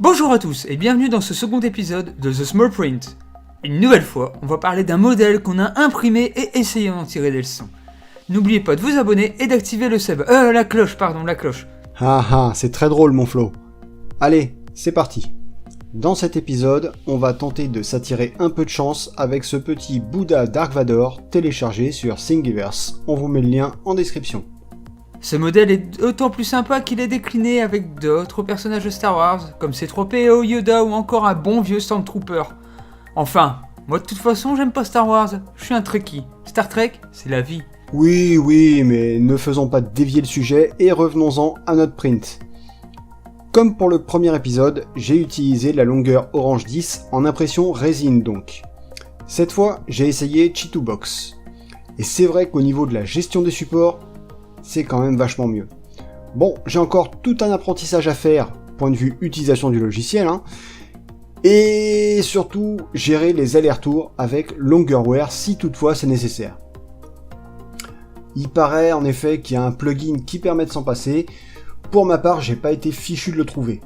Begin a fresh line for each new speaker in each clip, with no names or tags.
Bonjour à tous et bienvenue dans ce second épisode de The Small Print. Une nouvelle fois, on va parler d'un modèle qu'on a imprimé et essayé d'en tirer des leçons. N'oubliez pas de vous abonner et d'activer la cloche.
Ah ah, c'est très drôle mon Flo. Allez, c'est parti. Dans cet épisode, on va tenter de s'attirer un peu de chance avec ce petit Bouddha Dark Vador téléchargé sur Thingiverse. On vous met le lien en description.
Ce modèle est d'autant plus sympa qu'il est décliné avec d'autres personnages de Star Wars, comme C-3PO, Yoda ou encore un bon vieux Stormtrooper. Enfin, moi de toute façon j'aime pas Star Wars, je suis un Trekkie. Star Trek, c'est la vie.
Oui, mais ne faisons pas dévier le sujet et revenons-en à notre print. Comme pour le premier épisode, j'ai utilisé la longueur Orange 10 en impression résine donc. Cette fois, j'ai essayé Chitubox. Et c'est vrai qu'au niveau de la gestion des supports, c'est quand même vachement mieux. Bon, j'ai encore tout un apprentissage à faire, point de vue utilisation du logiciel, et surtout gérer les allers-retours avec Longerware si toutefois c'est nécessaire. Il paraît en effet qu'il y a un plugin qui permet de s'en passer. Pour ma part, j'ai pas été fichu de le trouver.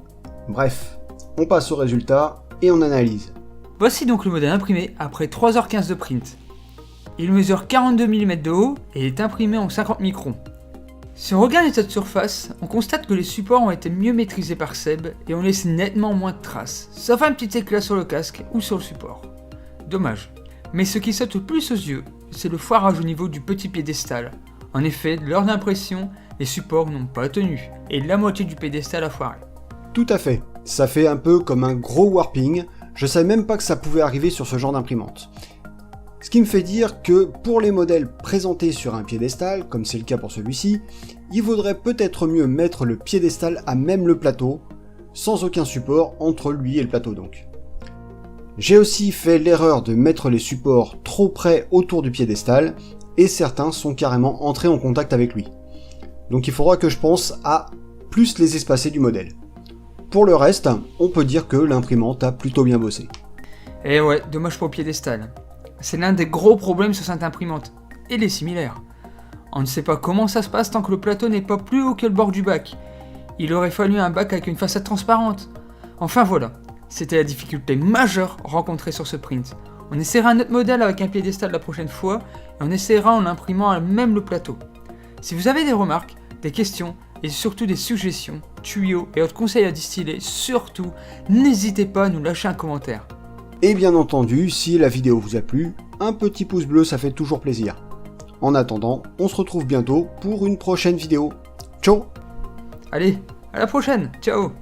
Bref, on passe au résultat et on analyse.
Voici donc le modèle imprimé après 3h15 de print. Il mesure 42 mm de haut et est imprimé en 50 microns. Si on regarde l'état de surface, on constate que les supports ont été mieux maîtrisés par Seb et on laisse nettement moins de traces, sauf un petit éclat sur le casque ou sur le support. Dommage. Mais ce qui saute le plus aux yeux, c'est le foirage au niveau du petit piédestal. En effet, lors d'impression, les supports n'ont pas tenu, et la moitié du piédestal a foiré.
Tout à fait, ça fait un peu comme un gros warping, je savais même pas que ça pouvait arriver sur ce genre d'imprimante. Ce qui me fait dire que pour les modèles présentés sur un piédestal, comme c'est le cas pour celui-ci, il vaudrait peut-être mieux mettre le piédestal à même le plateau, sans aucun support entre lui et le plateau donc. J'ai aussi fait l'erreur de mettre les supports trop près autour du piédestal, et certains sont carrément entrés en contact avec lui. Donc il faudra que je pense à plus les espacer du modèle. Pour le reste, on peut dire que l'imprimante a plutôt bien bossé.
Et ouais, dommage pour le piédestal. C'est l'un des gros problèmes sur cette imprimante, et les similaires. On ne sait pas comment ça se passe tant que le plateau n'est pas plus haut que le bord du bac. Il aurait fallu un bac avec une façade transparente. Enfin voilà, c'était la difficulté majeure rencontrée sur ce print. On essaiera un autre modèle avec un piédestal la prochaine fois, et on essaiera en imprimant à même le plateau. Si vous avez des remarques, des questions, et surtout des suggestions, tuyaux et autres conseils à distiller, surtout, n'hésitez pas à nous lâcher un commentaire.
Et bien entendu, si la vidéo vous a plu, un petit pouce bleu ça fait toujours plaisir. En attendant, on se retrouve bientôt pour une prochaine vidéo. Ciao!
Allez, à la prochaine, ciao!